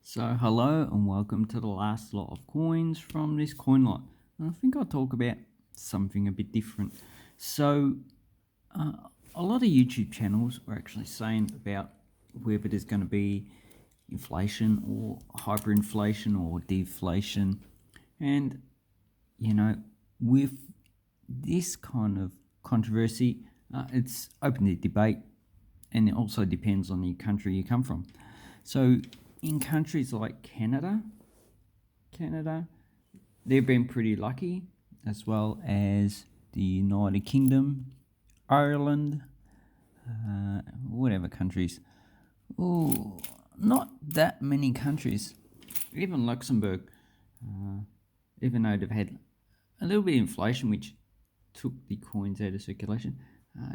So hello and welcome to the last lot of coins from this coin lot. And I think I'll talk about something a bit different. So a lot of YouTube channels are actually saying about whether there's going to be inflation or hyperinflation or deflation. And you know, with this kind of controversy, it's open to debate, and it also depends on the country you come from. So in countries like Canada, they've been pretty lucky, as well as the United Kingdom, Ireland, whatever countries. Oh, not that many countries. Even Luxembourg, even though they've had a little bit of inflation, which took the coins out of circulation,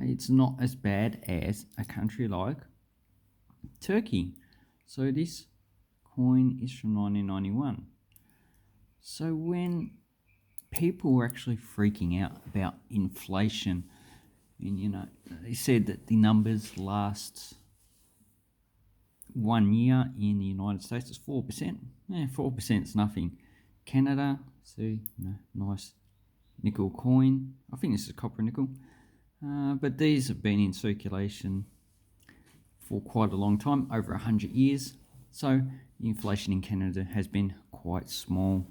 it's not as bad as a country like Turkey. So this coin is from 1991. So when people were actually freaking out about inflation, and they said that the numbers last 1 year in the United States is 4%. 4% is nothing. Canada, see, nice nickel coin. I think this is copper nickel. But these have been in circulation for quite a long time, over 100 years. So inflation in Canada has been quite small.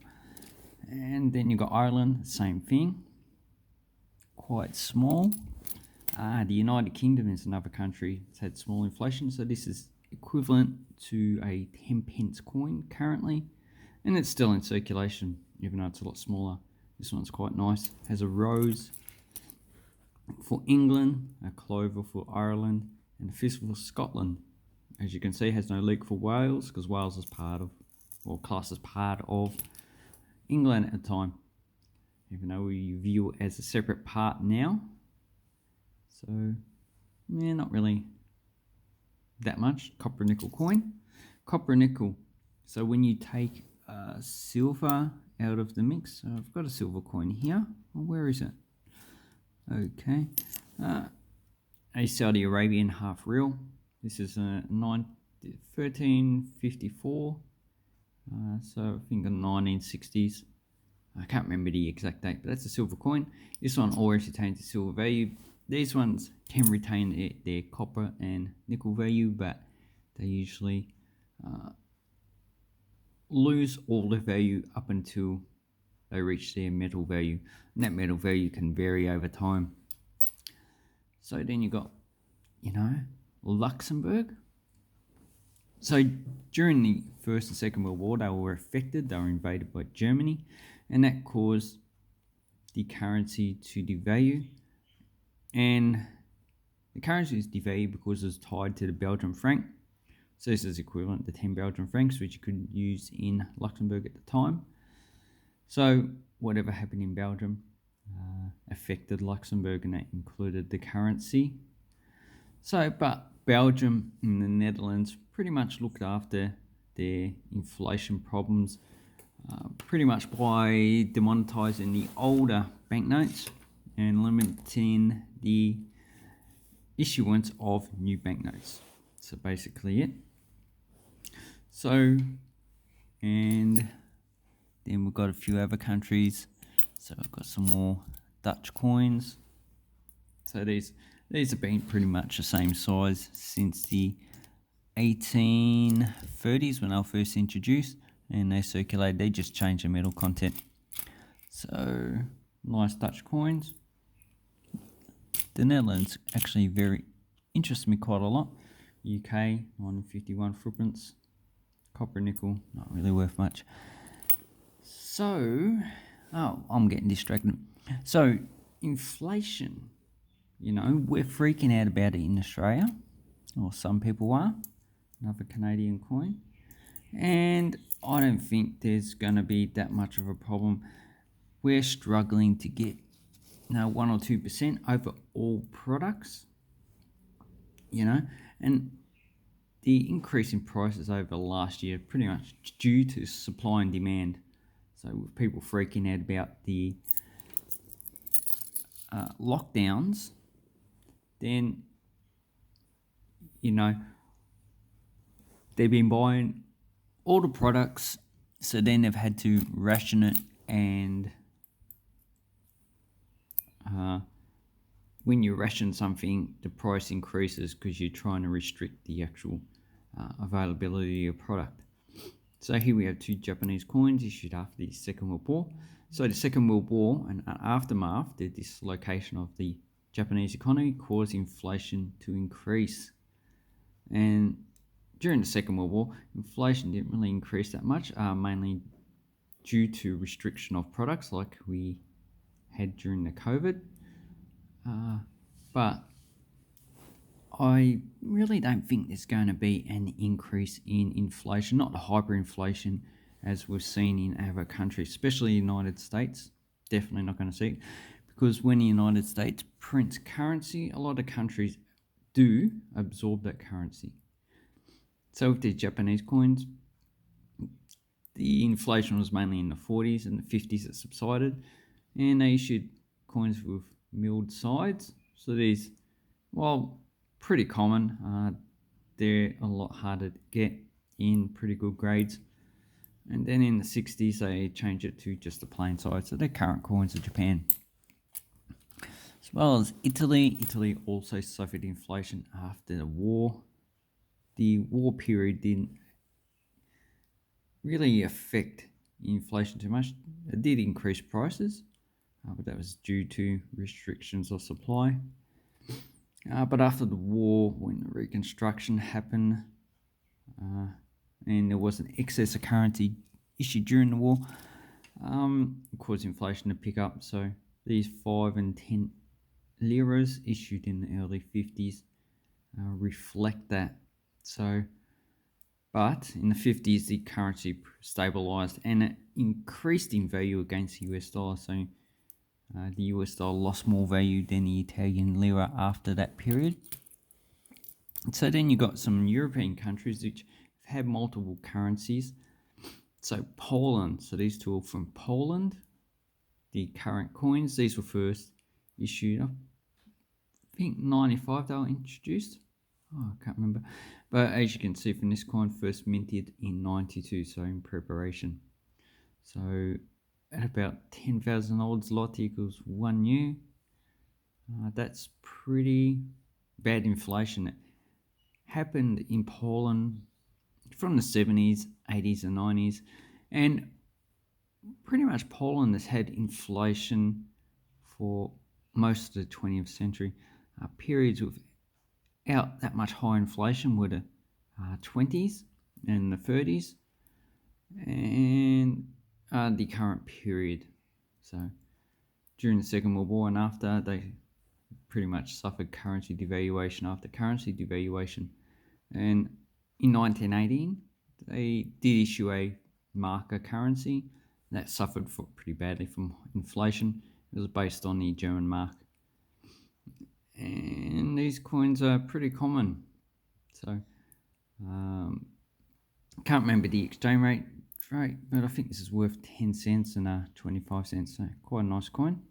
And then you've got Ireland, same thing, quite small. The United Kingdom is another country that's had small inflation, so this is equivalent to a 10 pence coin currently, and it's still in circulation, even though it's a lot smaller. This one's quite nice, has a rose for England, a clover for Ireland, and a fist for Scotland. As you can see, has no leek for Wales, because Wales is part of, or classed as part of, England at the time, even though we view it as a separate part now. So, yeah, not really that much. Copper nickel coin. Copper nickel. So when you take silver out of the mix, I've got a silver coin here. Oh, where is it? Okay. A Saudi Arabian half real. This is a 1354. So I think the 1960s. I can't remember the exact date, but that's a silver coin. This one always retains the silver value. These ones can retain their copper and nickel value, but they usually lose all the value up until they reach their metal value. And that metal value can vary over time. So then you got, Luxembourg. So during the First and Second World War, they were affected. They were invaded by Germany, and that caused the currency to devalue. And the currency is devalued because it's tied to the Belgian franc. So this is equivalent to 10 Belgian francs, which you could use in Luxembourg at the time. So whatever happened in Belgium affected Luxembourg, and that included the currency. So, but Belgium and the Netherlands pretty much looked after their inflation problems pretty much by demonetizing the older banknotes and limiting the issuance of new banknotes. So basically it. So, and then we've got a few other countries. So I've got some more Dutch coins. So these have been pretty much the same size since the 1830s when they were first introduced, and they circulated. They just changed the metal content. So nice Dutch coins. The Netherlands actually very interests me quite a lot. UK 1951 footprints. Copper nickel, not really worth much. So, I'm getting distracted. So inflation, we're freaking out about it in Australia, or some people are. Another Canadian coin, and I don't think there's going to be that much of a problem. We're struggling to get 1 or 2% over all products, and the increase in prices over last year pretty much due to supply and demand. So with people freaking out about the lockdowns, then they've been buying all the products, so then they've had to ration it, and when you ration something, the price increases because you're trying to restrict the actual availability of product. So here we have 2 Japanese coins issued after the Second World War. So the Second World War and aftermath, the dislocation of the Japanese economy caused inflation to increase. And during the Second World War, inflation didn't really increase that much, mainly due to restriction of products like we had during the COVID. But I really don't think there's going to be an increase in inflation, not the hyperinflation as we've seen in other countries, especially the United States. Definitely not going to see it, because when the United States prints currency, a lot of countries do absorb that currency. So with the Japanese coins, the inflation was mainly in the 40s and the 50s that subsided, and they issued coins with milled sides. So these, well, pretty common. They're a lot harder to get in pretty good grades. And then in the 60s, they changed it to just a plain side. So they're current coins of Japan. As well as Italy. Italy also suffered inflation after the war. The war period didn't really affect inflation too much. It did increase prices, but that was due to restrictions of supply. But after the war, when the reconstruction happened, and there was an excess of currency issued during the war, it caused inflation to pick up. So these 5 and 10 liras issued in the early 50s reflect that. So, but in the 50s, the currency stabilized and it increased in value against the US dollar. So the US dollar lost more value than the Italian lira after that period. So then you got some European countries which have had multiple currencies. So Poland, so these two are from Poland. The current coins, these were first issued, I think 95 they were introduced. Oh, I can't remember. But as you can see from this coin, first minted in 92, so in preparation. So at about 10,000 old zloty equals 1 new. That's pretty bad inflation. It happened in Poland from the 70s, 80s and 90s. And pretty much Poland has had inflation for most of the 20th century. Periods without that much high inflation were the 20s and the 30s and the current period. So during the Second World War and after, they pretty much suffered currency devaluation after currency devaluation. And in 1918, they did issue a marker currency that suffered pretty badly from inflation. It was based on the German mark. And these coins are pretty common. So, can't remember the exchange rate, but I think this is worth 10 cents and 25 cents. So, quite a nice coin.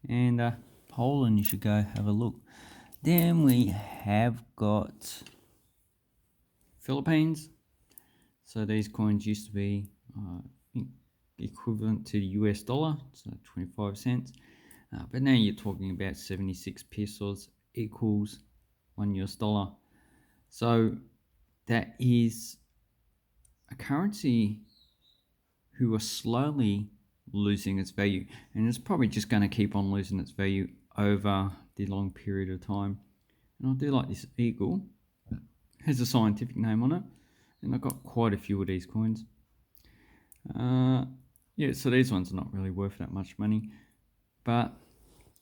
And Poland, you should go have a look. Then we have got Philippines. So these coins used to be equivalent to the US dollar, so 25 cents. But now you're talking about 76 pesos equals 1 US dollar. So that is a currency who are slowly losing its value, and it's probably just going to keep on losing its value over the long period of time. And I do like this eagle. It has a scientific name on it, and I've got quite a few of these coins. Yeah, so these ones are not really worth that much money, but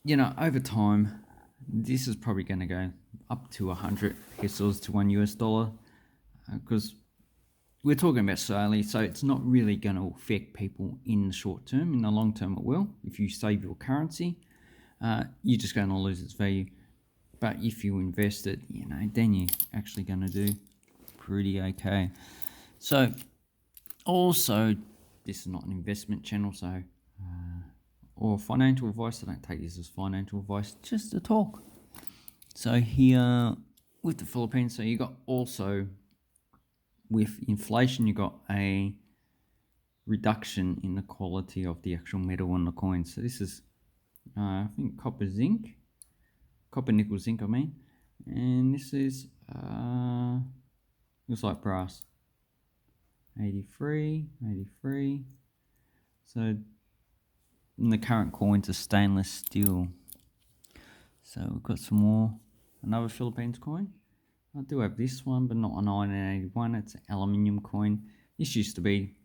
you know, over time this is probably going to go up to 100 pesos to 1 US dollar, because we're talking about slowly, so it's not really going to affect people in the short term. In the long term it will. If you save your currency, you're just going to lose its value. But if you invest it, you know, then you're actually going to do pretty okay. So also, this is not an investment channel, so or financial advice. I don't take this as financial advice, just to talk. So here with the Philippines, so you got also with inflation, you got a reduction in the quality of the actual metal on the coin. So this is, I think, copper, nickel, zinc, I mean. And this is, looks like brass. 83. So the current coins are stainless steel. So we've got some more, another Philippines coin. I do have this one, but not a 1981. It's an aluminium coin. This used to be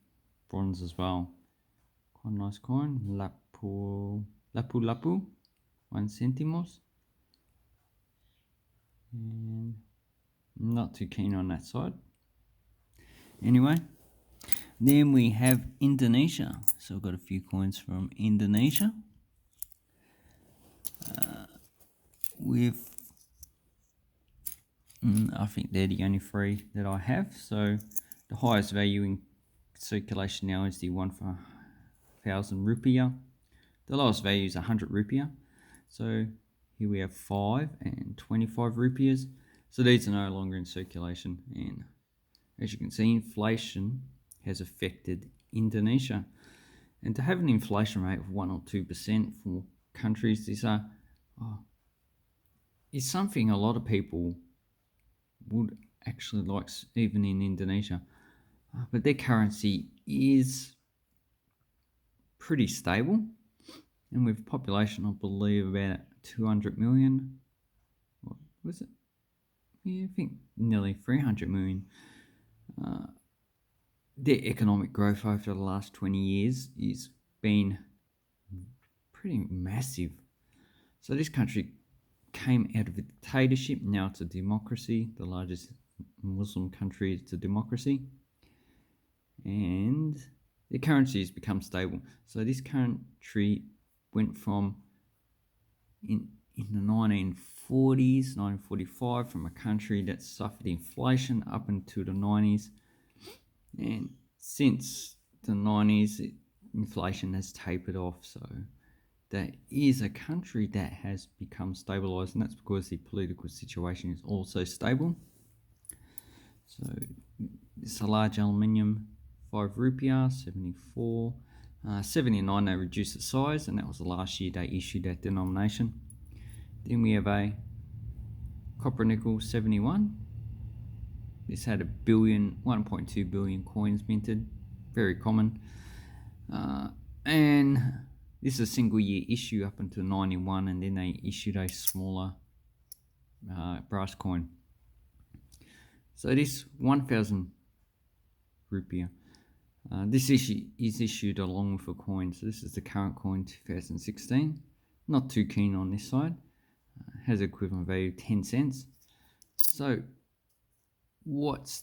bronze as well. Quite a nice coin. Lapu, 1 centimos. And I'm not too keen on that side. Anyway, then we have Indonesia. So I've got a few coins from Indonesia. With I think they're the only 3 that I have. So the highest value in circulation now is the 1,000 rupiah. The lowest value is 100 rupiah. So here we have 5 and 25 rupiahs. So these are no longer in circulation. And as you can see, inflation has affected Indonesia. And to have an inflation rate of 1 or 2% for countries, is something a lot of people would actually like, even in Indonesia. But their currency is pretty stable. And with population, I believe, about 200 million. What was it? Yeah, I think nearly 300 million. Their economic growth over the last 20 years has been pretty massive. So this country came out of a dictatorship, now it's a democracy. The largest Muslim country is a democracy. And the currency has become stable. So this country went from, in the 1940s, 1945, from a country that suffered inflation up into the 90s. And since the 90s, inflation has tapered off. So that is a country that has become stabilized, and that's because the political situation is also stable. So it's a large aluminium, 5 rupiah, 74. 79 they reduced the size, and that was the last year they issued that denomination. Then we have a copper nickel, 71. This had 1.2 billion coins minted, very common. And this is a single year issue up until 91, and then they issued a smaller brass coin. So this 1,000 rupiah, this issue is issued along with a coin. So this is the current coin, 2016. Not too keen on this side. Has equivalent value of 10 cents. So what's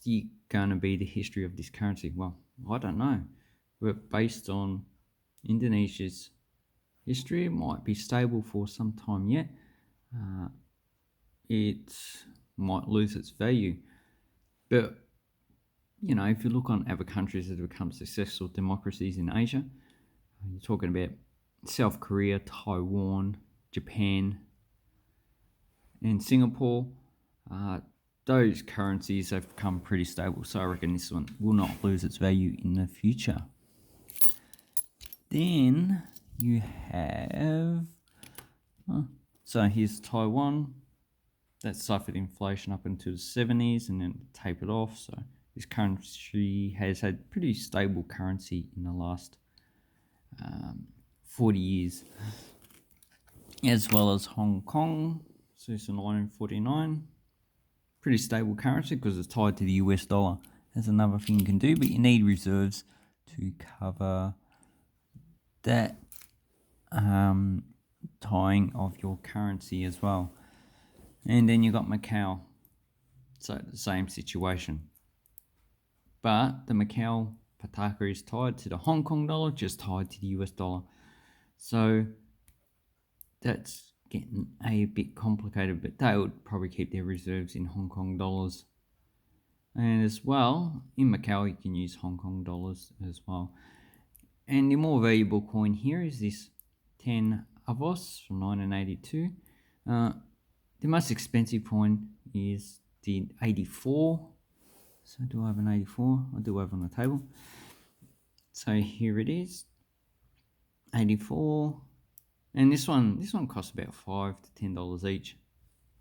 going to be the history of this currency? Well, I don't know. But based on Indonesia's history, it might be stable for some time yet. It might lose its value. But, if you look on other countries that have become successful democracies in Asia, you're talking about South Korea, Taiwan, Japan, and Singapore. Those currencies have become pretty stable, so I reckon this one will not lose its value in the future. Then you have, so here's Taiwan. That suffered inflation up into the 70s and then tapered off. So this country has had pretty stable currency in the last 40 years. As well as Hong Kong. So it's in 1949. Pretty stable currency because it's tied to the US dollar. That's another thing you can do, but you need reserves to cover that tying of your currency as well. And then you got Macau. So the same situation. But the Macau pataka is tied to the Hong Kong dollar, just tied to the US dollar. So that's getting a bit complicated, but they would probably keep their reserves in Hong Kong dollars. And as well, in Macau, you can use Hong Kong dollars as well. And the more valuable coin here is this 10 Avos from 1982. The most expensive coin is the 84 So do I have an 84? I do have on the table. So here it is, 84. And this one costs about $5 to $10 each.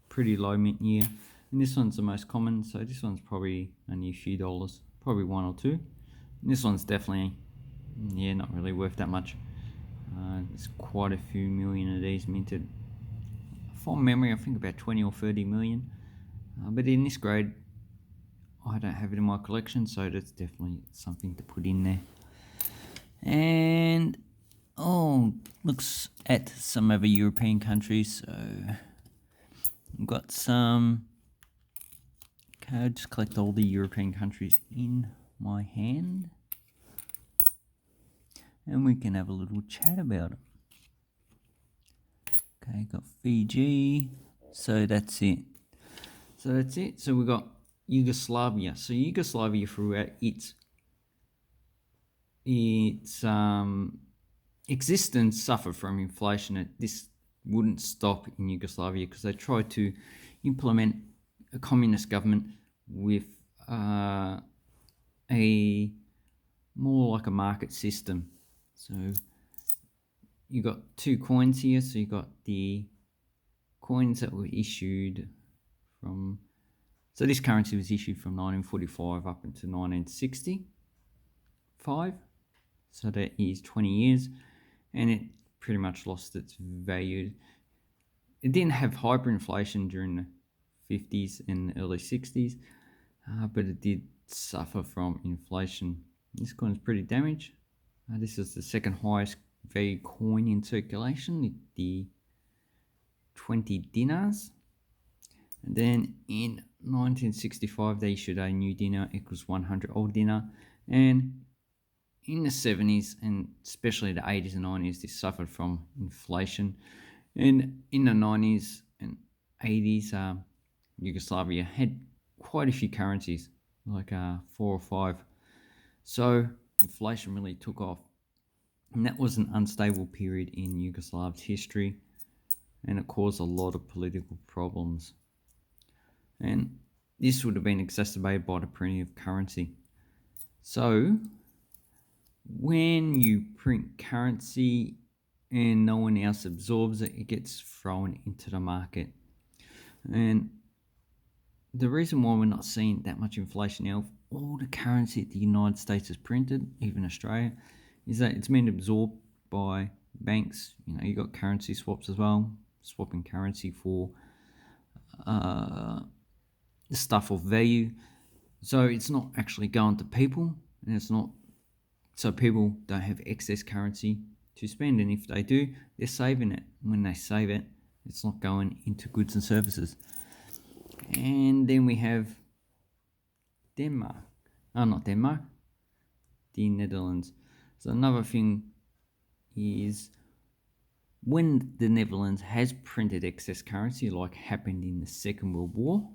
Pretty low mint year. And this one's the most common, so this one's probably only a few dollars, probably one or two. And this one's definitely, yeah, not really worth that much. There's quite a few million of these minted. From memory, I think about 20 or 30 million. But in this grade, I don't have it in my collection, so that's definitely something to put in there. And looks at some other European countries. So I've got some. Okay, I'll just collect all the European countries in my hand, and we can have a little chat about them. Okay, got Fiji. So that's it. So we got Yugoslavia. So Yugoslavia, throughout its existence, suffered from inflation. This wouldn't stop in Yugoslavia because they tried to implement a communist government with a more like a market system. So you got two coins here. So you got the coins that were issued from, so this currency was issued from 1945 up until 1965. So that is 20 years, and it pretty much lost its value. It didn't have hyperinflation during the 50s and early 60s, but it did suffer from inflation. This coin is pretty damaged. This is the second highest value coin in circulation, the 20 dinars. And then in 1965 they issued a new dinar equals 100 old dinar, and in the 70s and especially the 80s and 90s this suffered from inflation. And in the 90s and 80s Yugoslavia had quite a few currencies, like 4 or 5. So inflation really took off, and that was an unstable period in Yugoslav's history, and it caused a lot of political problems. And this would have been exacerbated by the printing of currency. So when you print currency and no one else absorbs it, it gets thrown into the market. And the reason why we're not seeing that much inflation now, all the currency that the United States has printed, even Australia, is that it's been absorbed by banks. You know, you got currency swaps as well, swapping currency for stuff of value. So it's not actually going to people, and it's not, so people don't have excess currency to spend, and if they do, they're saving it. When they save it, it's not going into goods and services. And then we have Denmark. Not Denmark, the Netherlands. So another thing is, when the Netherlands has printed excess currency, like happened in the Second World War,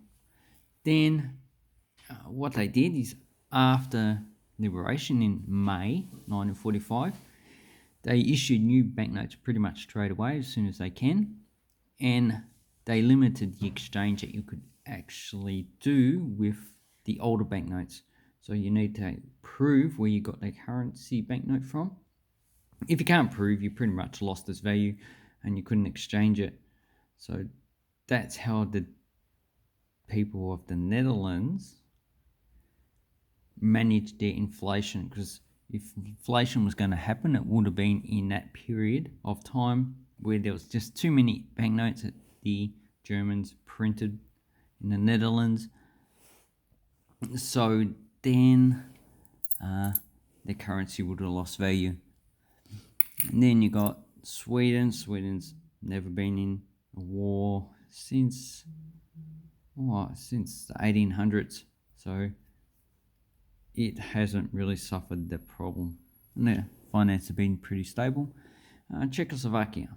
then what they did is, after liberation in May 1945, they issued new banknotes pretty much straight away as soon as they can, and they limited the exchange that you could actually do with the older banknotes. So you need to prove where you got the currency banknote from. If you can't prove, you pretty much lost its value and you couldn't exchange it. So that's how the people of the Netherlands managed their inflation, because if inflation was going to happen, it would have been in that period of time where there was just too many banknotes that the Germans printed in the Netherlands. So then the currency would have lost value. And then you got Sweden. Sweden's never been in a war since the 1800s. So it hasn't really suffered the problem. And their finance have been pretty stable. Czechoslovakia.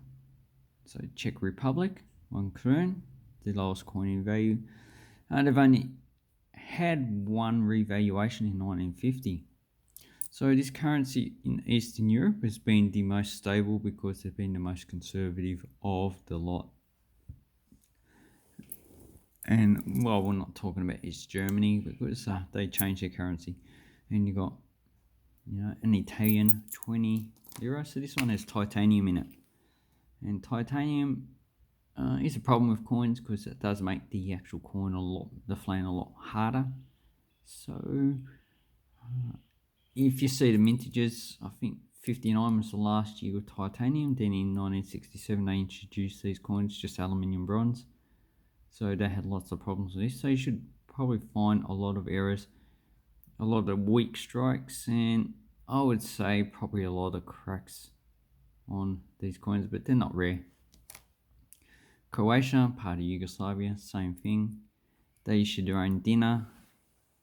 So Czech Republic, 1 krone, the lowest coin in value. They've only had one revaluation in 1950. So this currency in Eastern Europe has been the most stable because they've been the most conservative of the lot. And well, we're not talking about East Germany because they changed their currency. And you got, an Italian 20 euro. So this one has titanium in it. And titanium is a problem with coins because it does make the actual coin the flan a lot harder. So if you see the mintages, I think 59 was the last year with titanium. Then in 1967 they introduced these coins, just aluminium bronze. So they had lots of problems with this. So you should probably find a lot of errors, a lot of weak strikes, and I would say probably a lot of cracks on these coins, but they're not rare. Croatia, part of Yugoslavia, same thing. They issued their own dinar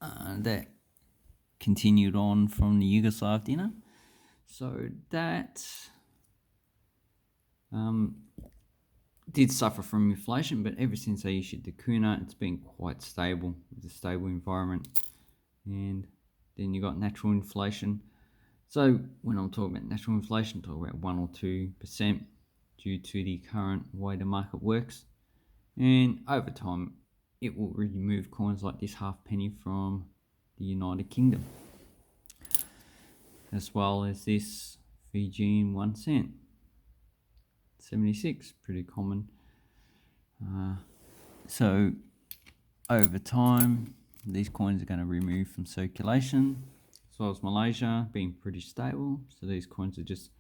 that continued on from the Yugoslav dinar. So that did suffer from inflation, but ever since they issued the kuna, it's been quite stable. It's a stable environment. And then you got natural inflation. So when I'm talking about natural inflation, I'm talking about 1 or 2% due to the current way the market works. And over time, it will remove coins like this half penny from the United Kingdom, as well as this Fijian 1 cent. 76, pretty common. So over time, these coins are going to remove from circulation, as well as Malaysia being pretty stable. So these coins are just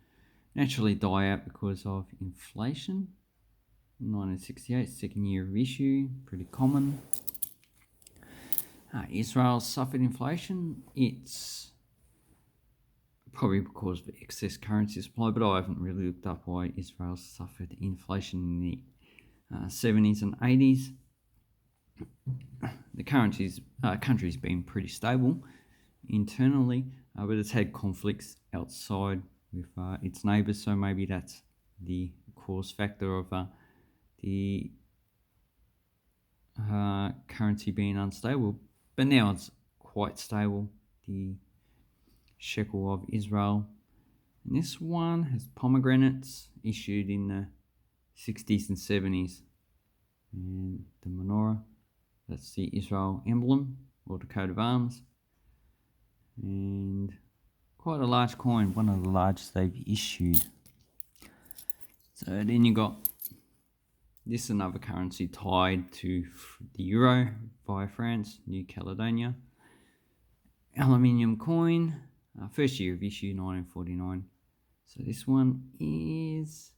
naturally die out because of inflation. 1968, second year of issue, pretty common. Israel suffered inflation. It's probably because of excess currency supply, but I haven't really looked up why Israel suffered inflation in the 70s and 80s. The country's been pretty stable internally, but it's had conflicts outside with its neighbours, so maybe that's the cause factor of the currency being unstable. But now it's quite stable, the shekel of Israel. And this one has pomegranates, issued in the 60s and 70s. And the menorah, that's the Israel emblem or the coat of arms. And quite a large coin, one of the largest they've issued. So then you got this, another currency tied to the euro via France, New Caledonia. Aluminium coin, first year of issue, 1949. So this one is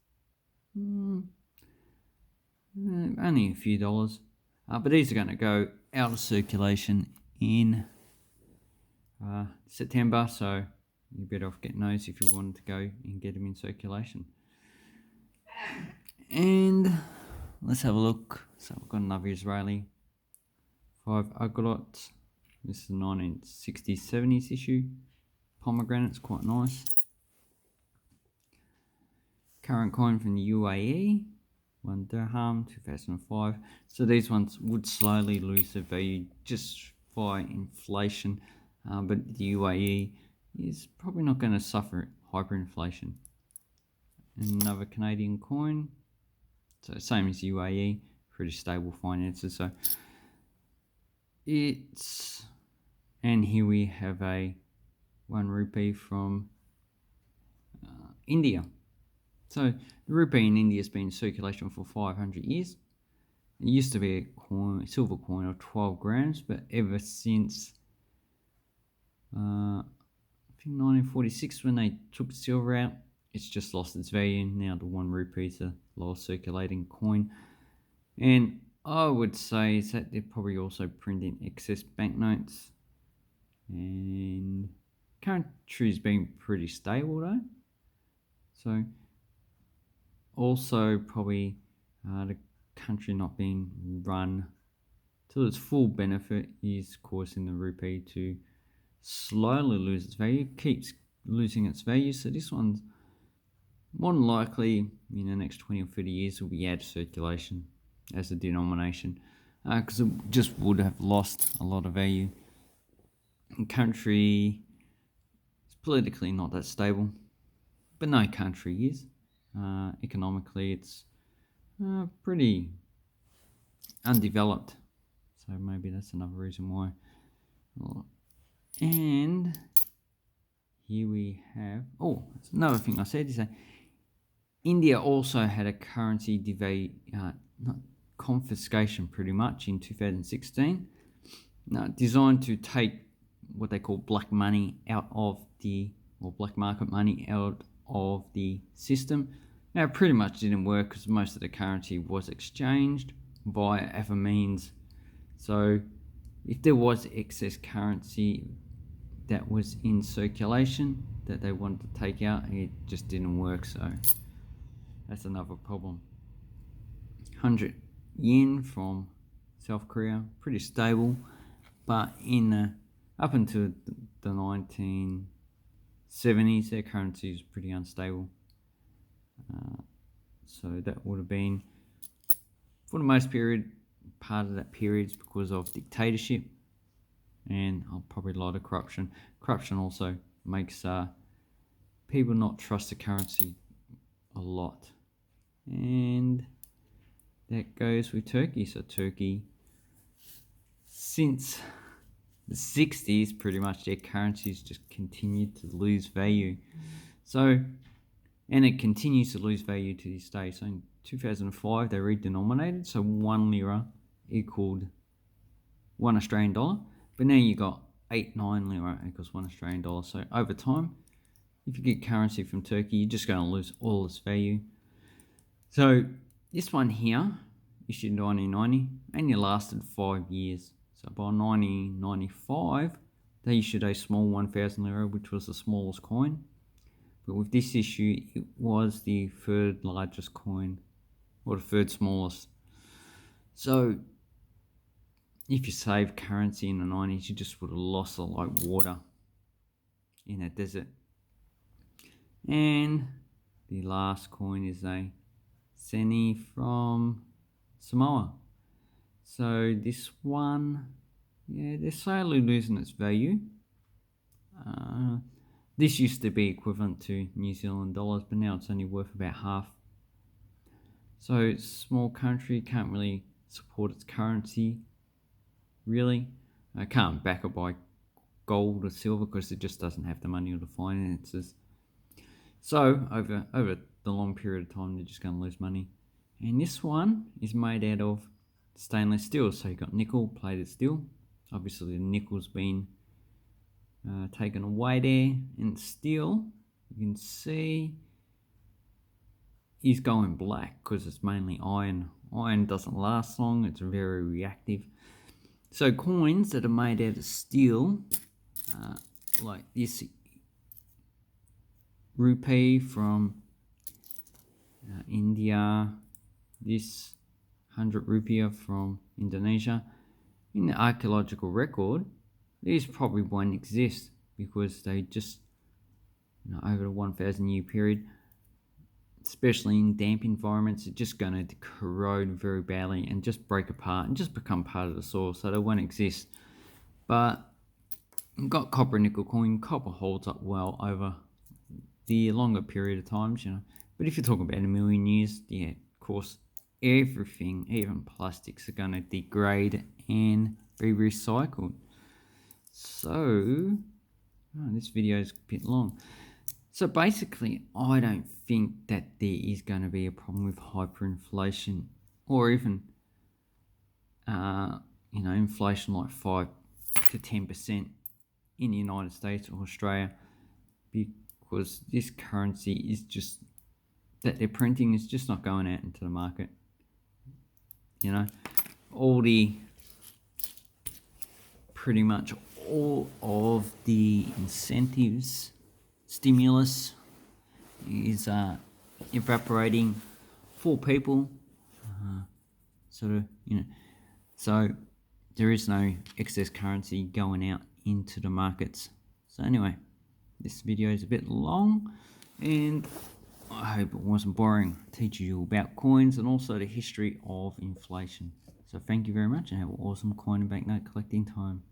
only a few dollars. But these are going to go out of circulation in September, so you're better off getting those if you wanted to go and get them in circulation. And let's have a look. So we've got another Israeli 5 agorot. This is a 1960s, 70s issue. Pomegranate's quite nice. Current coin from the UAE, 1 dirham, 2005. So these ones would slowly lose their value just by inflation, but the UAE is probably not going to suffer hyperinflation. Another Canadian coin, so same as UAE, pretty stable finances. So it's, and here we have a 1 rupee from India. So the rupee in India has been in circulation for 500 years. It used to be a silver coin of 12 grams, but ever since I think 1946, when they took silver out, it's just lost its value. Now the 1 rupee is a lower circulating coin. And I would say that they're probably also printing excess banknotes. And country's been pretty stable though. So also probably the country not being run to its full benefit is causing the rupee to slowly lose its value, keeps losing its value. So this one's more than likely in the next 20 or 30 years will be out of circulation as a denomination, because it just would have lost a lot of value. The country is politically not that stable, but no country is. Economically, it's pretty undeveloped. So maybe that's another reason why. And here we have, oh, that's another thing I said is that India also had a currency confiscation pretty much in 2016, designed to take what they call black money out of the, or black market money out of the system. Now it pretty much didn't work because most of the currency was exchanged via other means. So if there was excess currency that was in circulation that they wanted to take out, it just didn't work. So that's another problem. 100 yen from South Korea, pretty stable, but in up until the 1970s, their currency is pretty unstable. So that would have been, for the most part of that period, because of dictatorship and probably a lot of corruption. Corruption also makes people not trust the currency a lot. And that goes with Turkey. So Turkey, since the 60s, pretty much their currencies just continued to lose value. So, and it continues to lose value to this day. So in 2005, they redenominated. So 1 lira equaled 1 Australian dollar. But now you got 9 lira equals 1 Australian dollar. So over time, if you get currency from Turkey, you're just going to lose all its value. So this one here, issued in 1990, only lasted 5 years. So by 1995, they issued a small 1,000 lira, which was the smallest coin. But with this issue, it was the third largest coin, or the third smallest. So if you save currency in the 90s, you just would have lost it like water in a desert. And the last coin is a Seni from Samoa. So this one, yeah, they're slowly losing its value. This used to be equivalent to New Zealand dollars, but now it's only worth about half. So small country, can't really support its currency, really. Can't back it by gold or silver because it just doesn't have the money or the finances. So over the long period of time, they're just going to lose money. And this one is made out of stainless steel. So you've got nickel plated steel. Obviously the nickel's been taken away there, and steel, you can see, is going black because it's mainly iron. Iron doesn't last long, it's very reactive. So coins that are made out of steel, like this rupee from India, this 100 rupiah from Indonesia, in the archaeological record, these probably won't exist because they just, over the 1,000 year period, especially in damp environments, it's just going to corrode very badly and just break apart and just become part of the soil, so they won't exist. But you've got copper and nickel coin. Copper holds up well over the longer period of times, But if you're talking about a million years, yeah, of course, everything, even plastics, are going to degrade and be recycled. So, this video is a bit long. So basically, I don't think that there is going to be a problem with hyperinflation, or even, inflation like 5 to 10% in the United States or Australia, because this currency is just, that they're printing is just not going out into the market. Pretty much all of the incentives, stimulus is evaporating for people, so there is no excess currency going out into the markets. So anyway, this video is a bit long, and I hope it wasn't boring, teaching you about coins and also the history of inflation. So thank you very much, and have an awesome coin and banknote collecting time.